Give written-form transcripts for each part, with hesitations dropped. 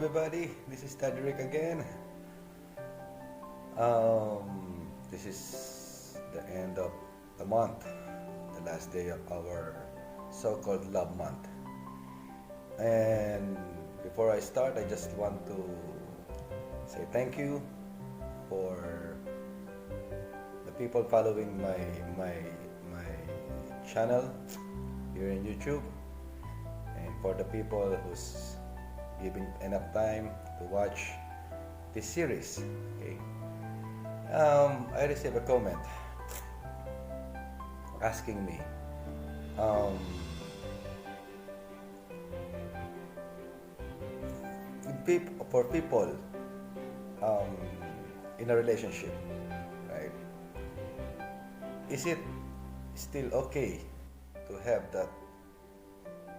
everybody, this is daddy.ric again. This is the end of the month, the last day of our so-called love month. And before I start, I just want to say thank you for the people following my channel here in YouTube, and for the people who's giving enough time to watch this series. Okay. I received a comment asking me for people in a relationship, right? Is it still okay to have that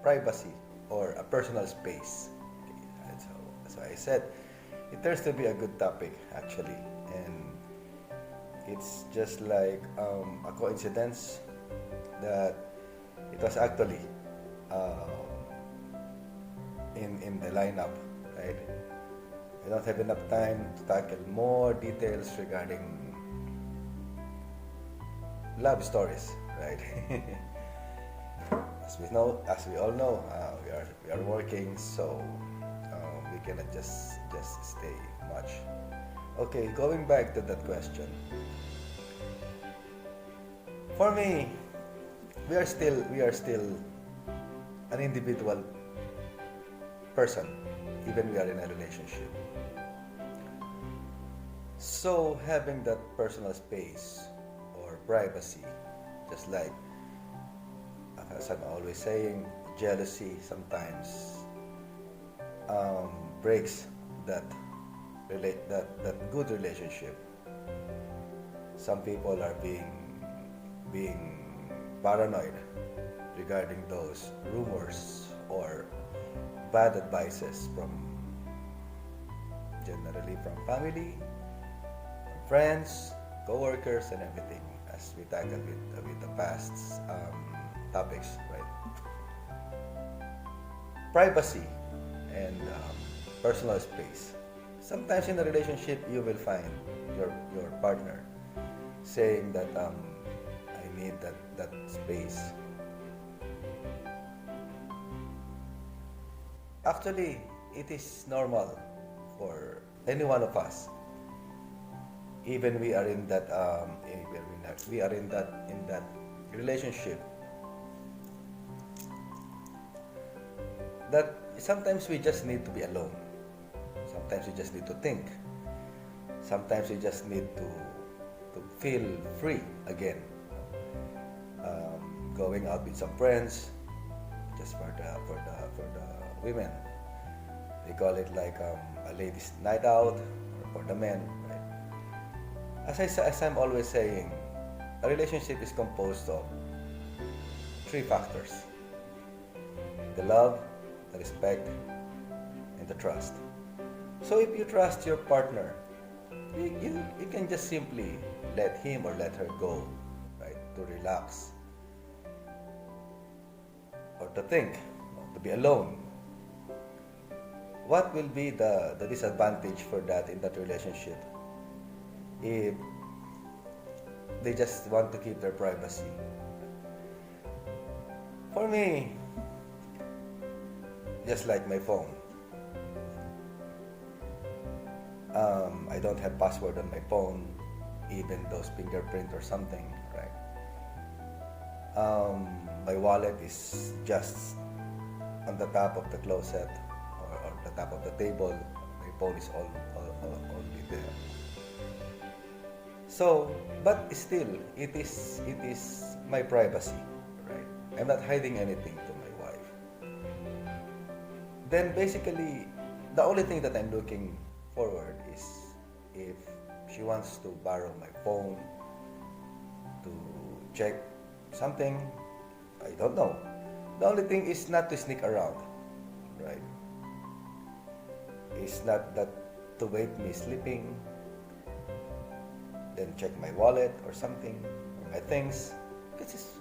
privacy or a personal space? Okay, so I said it turns to be a good topic actually, and it's just like a coincidence that it was actually in the lineup, right? I don't have enough time to tackle more details regarding love stories, right? As we all know, we are working, so we cannot just stay much. Okay, going back to that question. For me, we are still an individual person, even we are in a relationship. So having that personal space or privacy, just like as I'm always saying, jealousy sometimes breaks that good relationship. Some people are being paranoid regarding those rumors or bad advices generally from family, from friends, co-workers, and everything, as we tackled with the past topics, right? Privacy and personal space. Sometimes in a relationship, you will find your partner saying that I need that space. Actually, it is normal for any one of us. Even we are in that in that relationship, that sometimes we just need to be alone. Sometimes we just need to think. Sometimes we just need to feel free again. Going out with some friends, just for the women, they call it like a ladies' night out, or for the men, right? As I'm always saying, a relationship is composed of three factors: the love, the respect, and the trust. So if you trust your partner, you can just simply let him or let her go, right? To relax or to think, to be alone. What will be the disadvantage for that in that relationship if they just want to keep their privacy? For me, just like my phone, I don't have password on my phone, even those fingerprint or something, right? My wallet is just on the top of the closet or the top of the table. My phone is only there. So, but still, it is my privacy, right? I'm not hiding anything to my wife. Then basically, the only thing that I'm looking forward is if she wants to borrow my phone to check something, I don't know. The only thing is not to sneak around, right? It's not that to wait me sleeping, then check my wallet or something, or my things. This is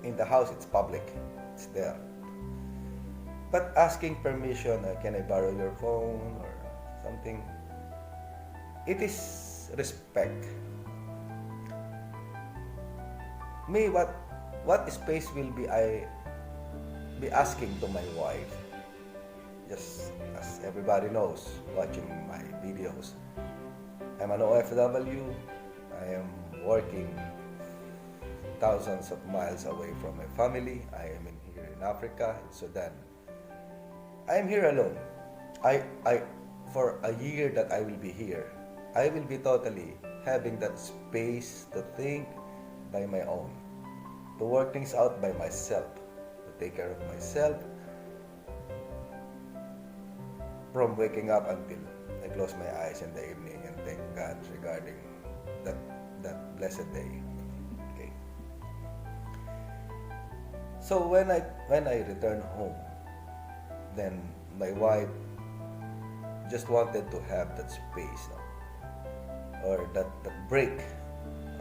in the house, it's public, it's there. But asking permission, can I borrow your phone or something? It is respect. Me, what space will be I be asking to my wife? Just as everybody knows, watching my videos, I'm an OFW. I am working thousands of miles away from my family. I am here in Africa, in Sudan. I am here alone. I, for a year that I will be here, I will be totally having that space to think by my own, to work things out by myself, to take care of myself from waking up until I close my eyes in the evening and thank God regarding that blessed day. Okay. So when I return home, then my wife just wanted to have that space, no? Or that break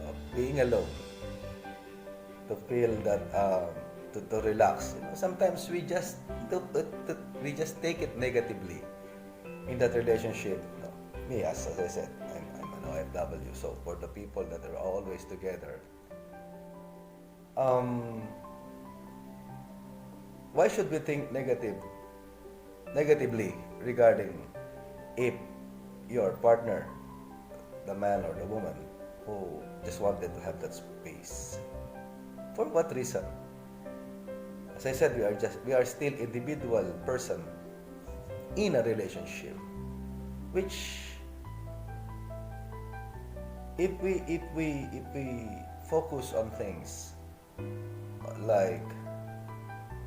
of being alone, to feel that to relax. Sometimes we just take it negatively in that relationship. Me, as I said, I'm an OFW. So for the people that are always together, why should we think negatively regarding if your partner, the man or the woman, who just wanted to have that space? For what reason? As I said, we are still individual person in a relationship, which if we focus on things like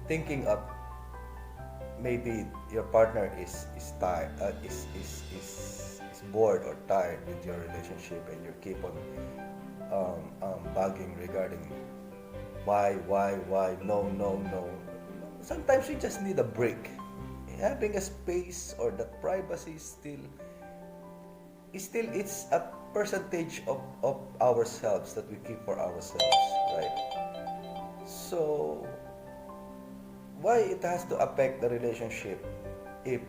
thinking of maybe your partner is tired, is bored or tired with your relationship, and you keep on bugging regarding why, no. Sometimes we just need a break. Having a space or that privacy it's a percentage of ourselves that we keep for ourselves, right? So why it has to affect the relationship if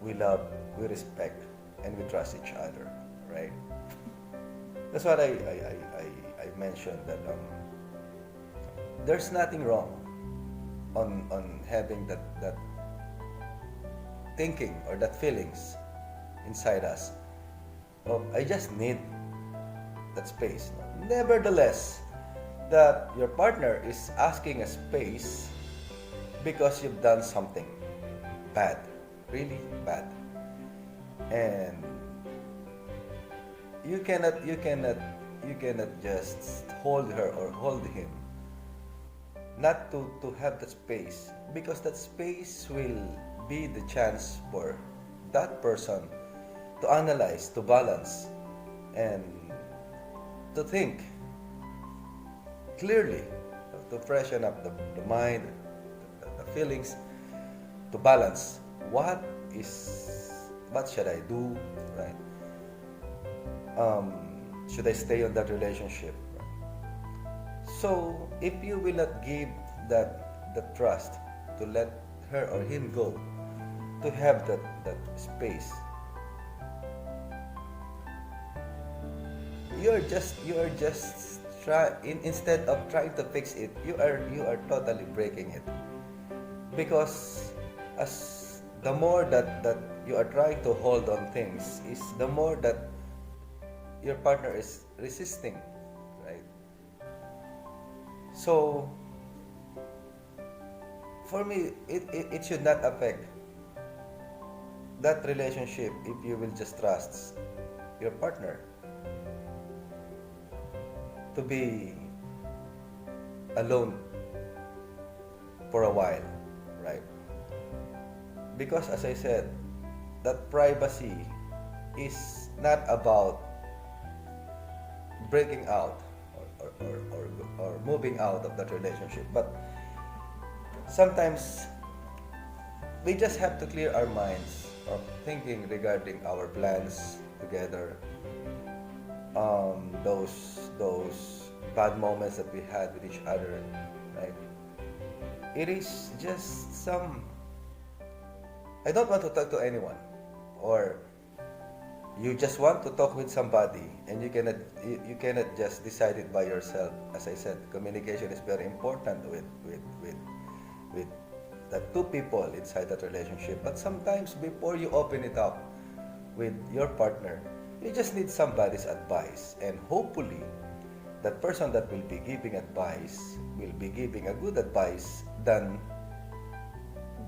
we love, we respect, and we trust each other, right? That's what I mentioned, that there's nothing wrong on having that thinking or that feelings inside us of I just need that space. Nevertheless, that your partner is asking a space because you've done something bad, really bad, and you cannot just hold her or hold him not to have that space, because that space will be the chance for that person to analyze, to balance, and to think clearly, to freshen up the mind, the feelings, to balance what should I do, right? Should I stay on that relationship? So if you will not give the trust to let her or him go, to have that space, you are just instead of trying to fix it, you are totally breaking it, because as the more that you are trying to hold on things, is the more that your partner is resisting, right? So for me, it should not affect that relationship if you will just trust your partner to be alone for a while, right? Because as I said, that privacy is not about breaking out or moving out of that relationship, but sometimes we just have to clear our minds of thinking regarding our plans together, those bad moments that we had with each other, right? It is just some I don't want to talk to anyone, or you just want to talk with somebody and you cannot just decide it by yourself. As I said, communication is very important with the two people inside that relationship. But sometimes before you open it up with your partner, you just need somebody's advice, and hopefully that person that will be giving advice will be giving a good advice than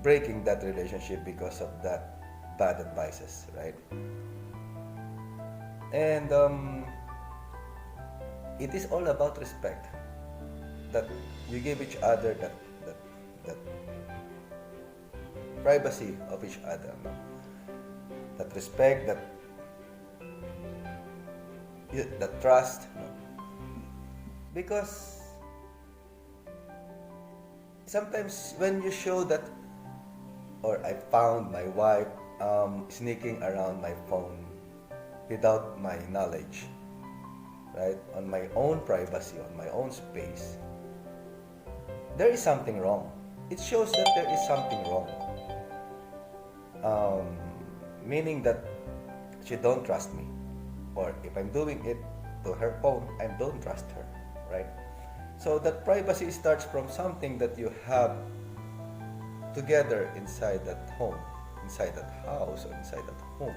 breaking that relationship because of that bad advices, right? And it is all about respect, that you give each other that privacy of each other, no? That respect, that trust, no? Because sometimes when you show that, or I found my wife sneaking around my phone without my knowledge, right? On my own privacy, on my own space, there is something wrong. It shows that there is something wrong. Meaning that she don't trust me, or if I'm doing it to her phone, I don't trust her, right? So that privacy starts from something that you have together inside that home, inside that house, or inside that home.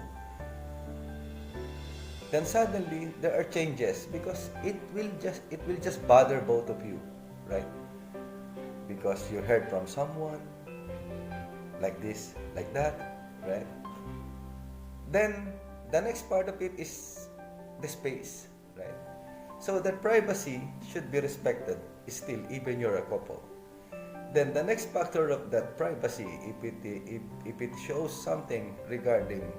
Then suddenly there are changes because it will just bother both of you, right? Because you heard from someone like this, like that, right? Then the next part of it is the space, right? So that privacy should be respected still, even you're a couple. Then the next factor of that privacy, if it shows something regarding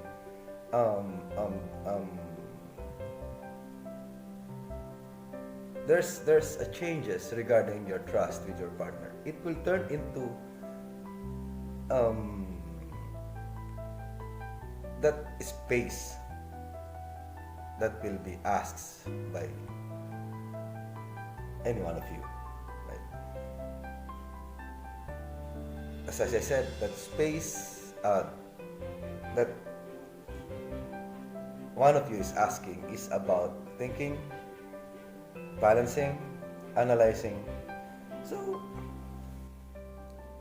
there's a changes regarding your trust with your partner, it will turn into that space that will be asked by any one of you, right? As I said, that space that one of you is asking is about thinking, balancing, analyzing. So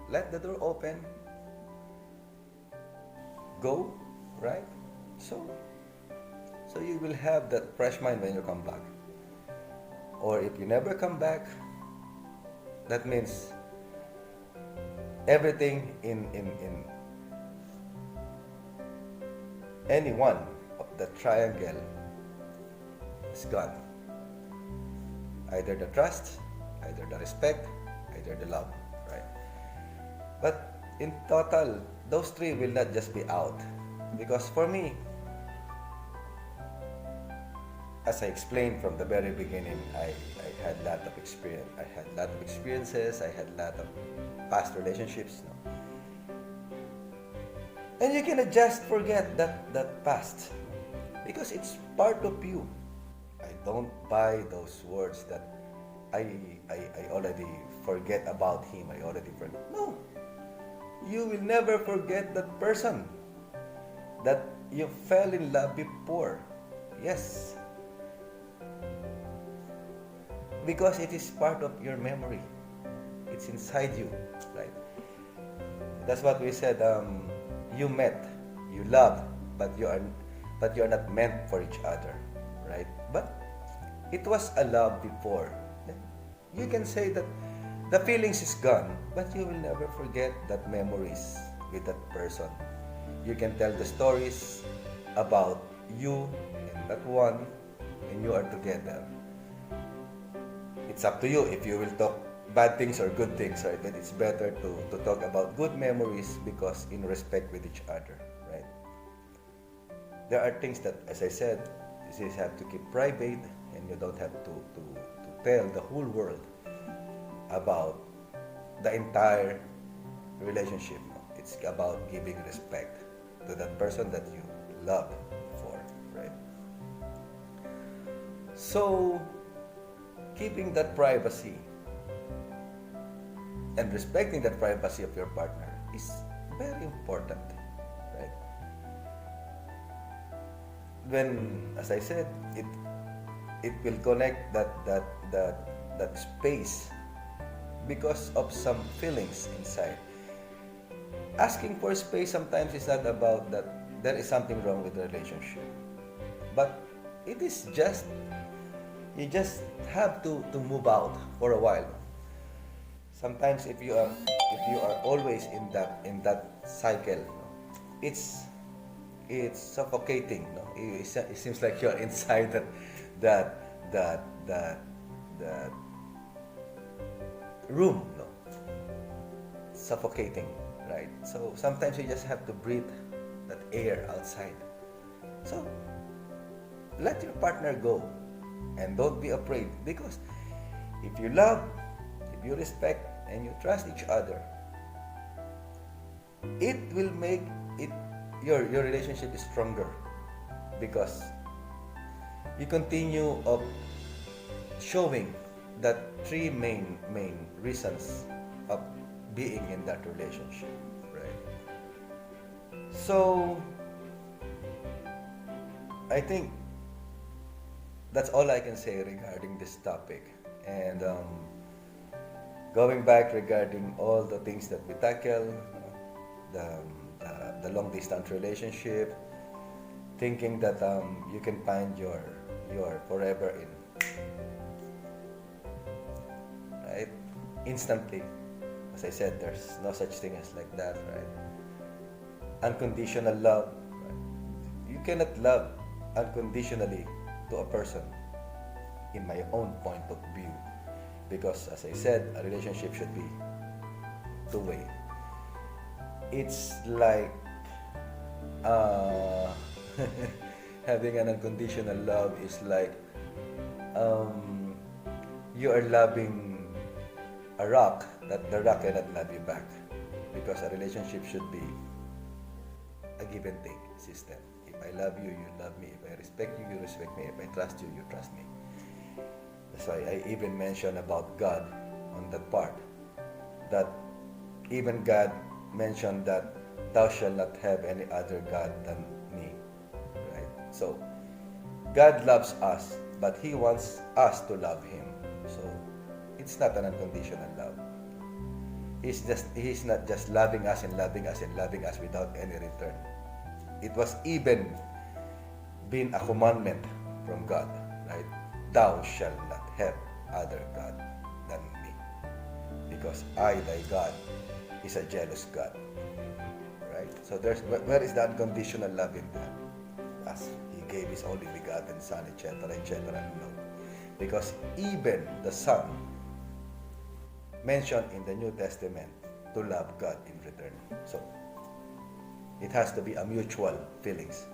let the door open, go, right? So you will have that fresh mind when you come back. Or if you never come back, that means everything in any one of the triangle is gone. Either the trust, either the respect, either the love, right? But in total, those three will not just be out. Because for me, as I explained from the very beginning, I had a lot of experience. I had a lot of experiences. I had a lot of past relationships. No? And you cannot just forget that past, because it's part of you. I don't buy those words that I already forget about him. I already forget. No, you will never forget that person that you fell in love before. Yes. Because it is part of your memory. It's inside you, right? That's what we said. You met, you loved, but you are not meant for each other, right? But it was a love before. You can say that the feelings is gone, but you will never forget that memories with that person. You can tell the stories about you and that one, and you are together. It's up to you if you will talk bad things or good things, right? But it's better to talk about good memories, because in respect with each other, right? There are things that, as I said, you have to keep private, and you don't have to tell the whole world about the entire relationship. It's about giving respect to that person that you love for, right? So keeping that privacy and respecting that privacy of your partner is very important. when, as I said, it will connect that space because of some feelings inside. Asking for space sometimes is not about that there is something wrong with the relationship, but it is just, you just have to move out for a while. Sometimes if you are always in that cycle, it's suffocating. No? It seems like you're inside that that that that room. No, suffocating, right? So sometimes you just have to breathe that air outside. So let your partner go, and don't be afraid, because if you love, if you respect, and you trust each other, it will make it your relationship is stronger, because you continue of showing that three main reasons of being in that relationship, right? So I think that's all I can say regarding this topic. And going back regarding all the things that we tackle, the long distance relationship, thinking that you can find your forever in, right, instantly. As I said, there's no such thing as like that, right? Unconditional love, right? You cannot love unconditionally to a person, in my own point of view, because as I said, a relationship should be two-way. It's like having an unconditional love is like you are loving a rock that the rock cannot love you back, because a relationship should be a give and take system. If I love you, you love me. If I respect you, you respect me. If I trust you, you trust me. That's why I even mentioned about God on that part, that even God mentioned that thou shalt not have any other God than me, right? So God loves us, but He wants us to love Him. So it's not an unconditional love. He's not just loving us and loving us and loving us without any return. It was even been a commandment from God, right? Thou shalt not have other God than me, because I, thy God, is a jealous God, right? So where is the unconditional love in that? As He gave His only begotten Son, etc., etc. No, because even the Son mentioned in the New Testament to love God in return. So it has to be a mutual feelings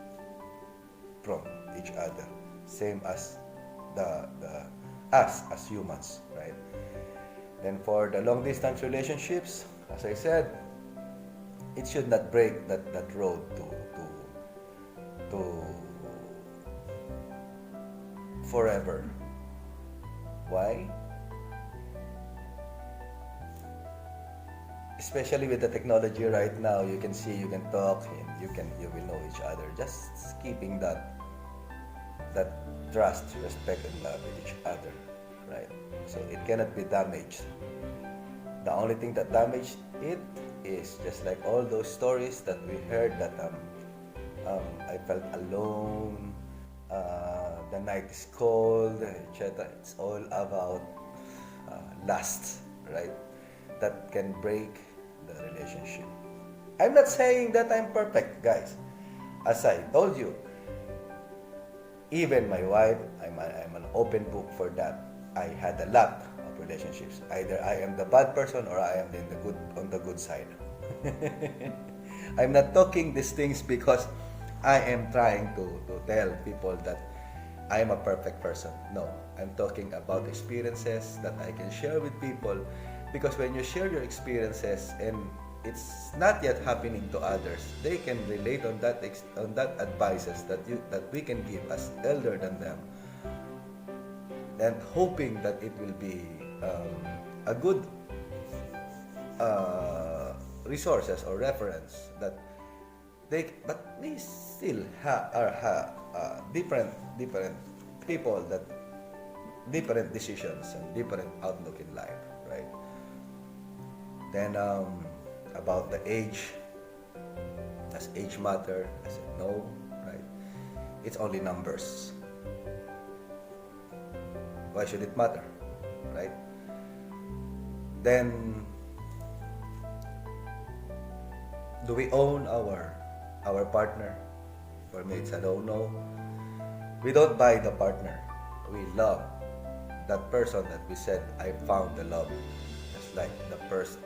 from each other, same as the us as humans, right? Then for the long distance relationships, as I said, it should not break that road to forever. Why? Especially with the technology right now, you can see, you can talk, and you will know each other. Just keeping that trust, respect, and love with each other, right? So it cannot be damaged. The only thing that damaged it is just like all those stories that we heard that I felt alone, the night is cold, etc. It's all about lust, right? That can break the relationship. I'm not saying that I'm perfect, guys. As I told you, even my wife, I'm an open book for that. I had a lot of relationships. Either I am the bad person or I am on the good side. I'm not talking these things because I am trying to tell people that I am a perfect person. No, I'm talking about experiences that I can share with people, because when you share your experiences and it's not yet happening to others, they can relate on that advices that we can give as elder than them, and hoping that it will be a good resources or reference that they still different people that different decisions and different outlook in life, right? Then about the age, does age matter? I said no, right? It's only numbers. Why should it matter, right? Then, do we own our partner? For me, it's a no. We don't buy the partner. We love that person that we said, I found the love. Just like the first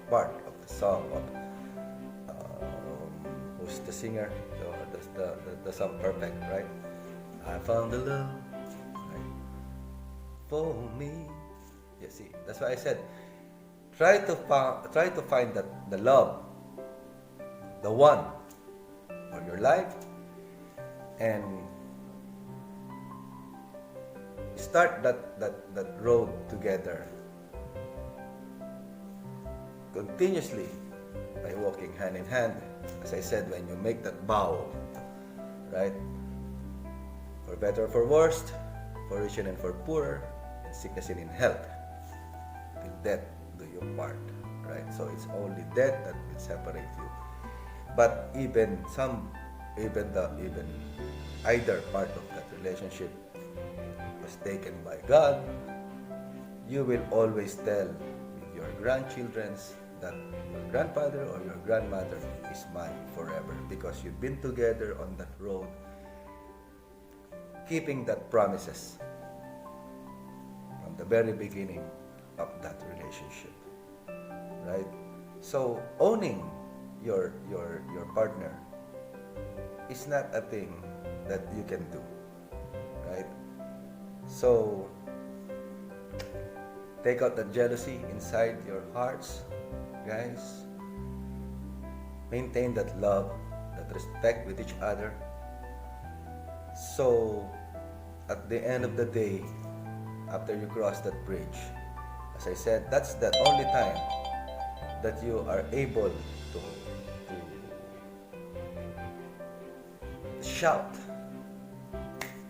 part of the song of who's the singer? The song Perfect, right? I found the love, right? For me. You see, that's why I said, try to find the love, the one for your life, and start that road together continuously by walking hand in hand. As I said, when you make that vow, right? For better or for worse, for richer and for poorer, in sickness and in health, till death do you part, right? So it's only death that will separate you. But even either part of that relationship was taken by God, you will always tell your grandchildren that your grandfather or your grandmother is mine forever, because you've been together on that road, keeping that promises from the very beginning of that relationship, right? So owning your partner is not a thing that you can do, right? So take out the jealousy inside your hearts, guys. Maintain that love, that respect with each other. So at the end of the day, after you cross that bridge, as I said, that's the only time that you are able to shout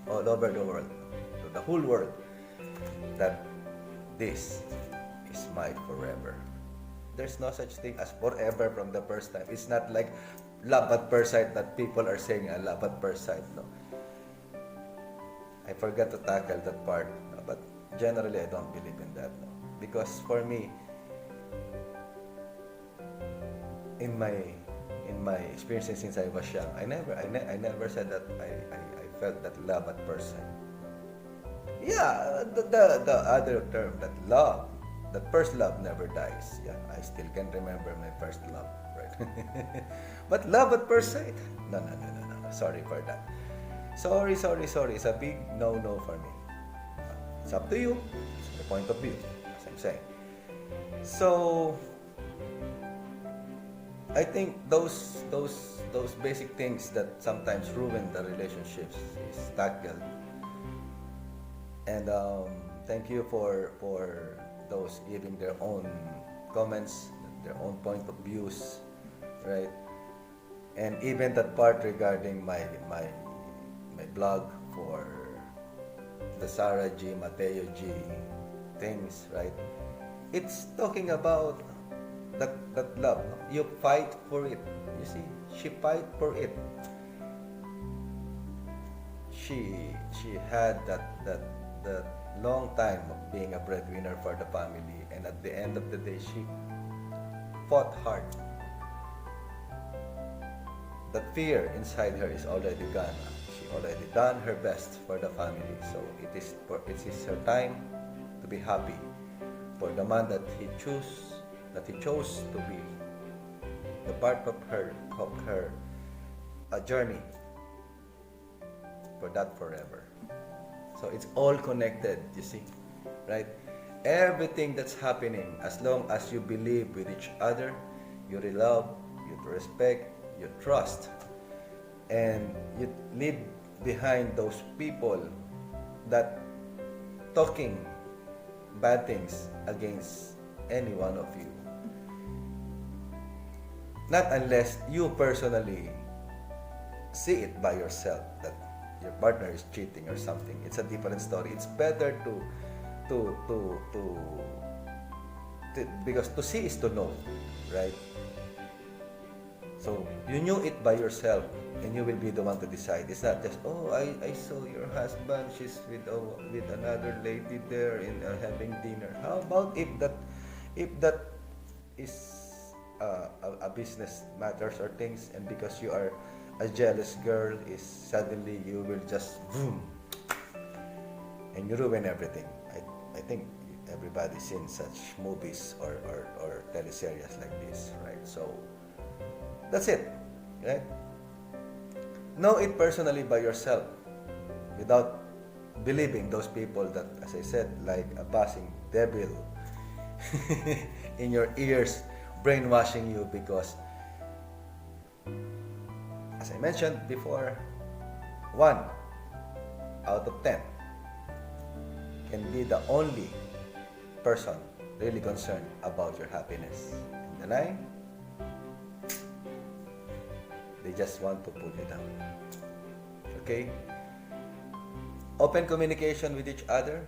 all over the world, to the whole world, that this is my forever. There's no such thing as forever from the first time. It's not like love at first sight that people are saying, love at first sight. No. I forgot to tackle that part. No. But generally, I don't believe in that. No. Because for me, in my experiences since I was young, I never said that I felt that love at first sight. Yeah, the other term, that love, that first love never dies. Yeah, I still can remember my first love, right? But love at first sight? No. Sorry for that. Sorry. It's a big no for me. It's up to you. It's the point of view, as I'm saying. So I think those basic things that sometimes ruin the relationships is tackled. And thank you for those giving their own comments, their own point of views, right? And even that part regarding my blog for the Sarah G, Mateo G things, right? It's talking about that love. No? You fight for it. You see, she fight for it. She had that long time of being a breadwinner for the family, and at the end of the day, she fought hard. That fear inside her is already gone. She already done her best for the family. So it is her time to be happy for the man that he chose to be the part of her journey for that forever. So it's all connected, you see, right? Everything that's happening, as long as you believe with each other, you love, you respect, you trust, and you leave behind those people that talking bad things against any one of you. Not unless you personally see it by yourself that your partner is cheating or something, it's a different story. It's better because to see is to know, right? So you knew it by yourself, and you will be the one to decide. It's not just, oh, I saw your husband, she's with another lady there in having dinner. How about if that is a business matters or things, and because you are a jealous girl, is suddenly you will just boom, and you ruin everything. I think everybody's seen such movies or teleseries like this, right? So that's it, right? Know it personally by yourself without believing those people that, as I said, like a buzzing devil in your ears, brainwashing you, because, as I mentioned before, 1 out of 10 can be the only person really concerned about your happiness. And the 9, they just want to pull you down. Okay? Open communication with each other,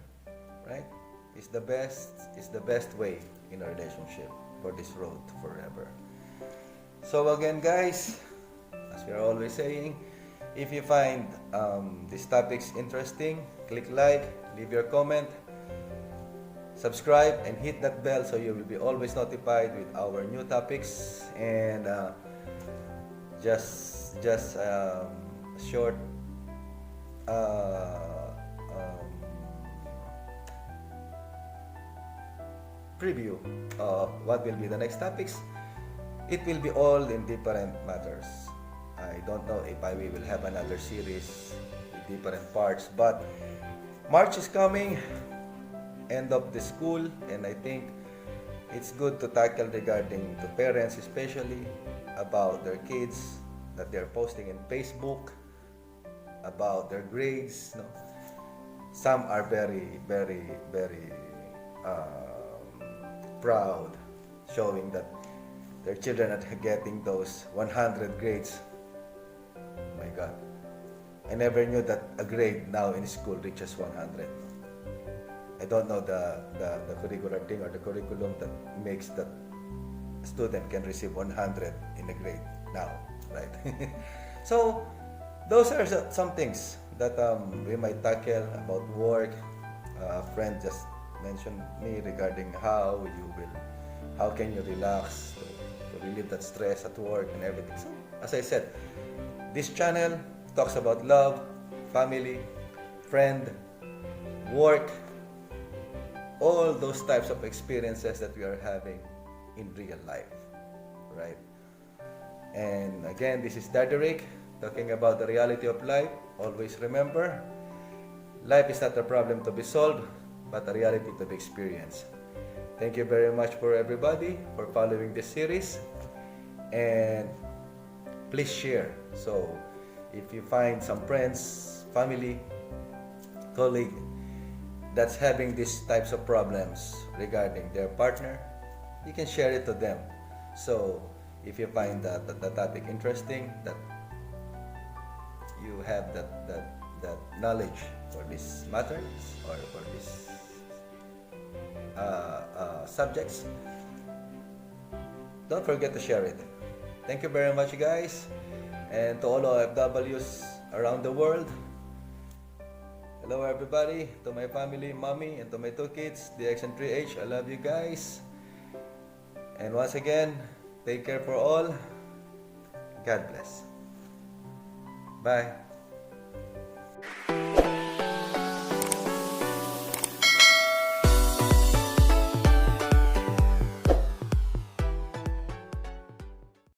right, is the best way in a relationship for this road forever. So again, guys, as we are always saying, if you find these topics interesting, click like, leave your comment, subscribe, and hit that bell so you will be always notified with our new topics. And just short preview of what will be the next topics. It will be all in different matters. I don't know if we will have another series with different parts, but March is coming, end of the school, and I think it's good to tackle regarding to parents, especially about their kids that they're posting in Facebook about their grades. No? Some are very proud, showing that their children are getting those 100 grades. My God, I never knew that a grade now in school reaches 100. I don't know the curricular thing or the curriculum that makes that a student can receive 100 in a grade now, right? So those are some things that we might tackle about work. A friend just mentioned me regarding how can you relax to relieve that stress at work and everything. So as I said, this channel talks about love, family, friend, work, all those types of experiences that we are having in real life, right? And again, this is daddy.ric talking about the reality of life. Always remember, life is not a problem to be solved, but a reality to be experienced. Thank you very much for everybody for following this series, and please share. So if you find some friends, family, colleague that's having these types of problems regarding their partner, you can share it to them. So if you find that the topic interesting, that you have that knowledge for this matter or for this subjects, don't forget to share it. Thank you very much, guys, and to all OFWs around the world. Hello everybody, to my family, mommy, and to my 2 kids, DX and 3H. I love you guys. And once again, take care for all. God bless. Bye.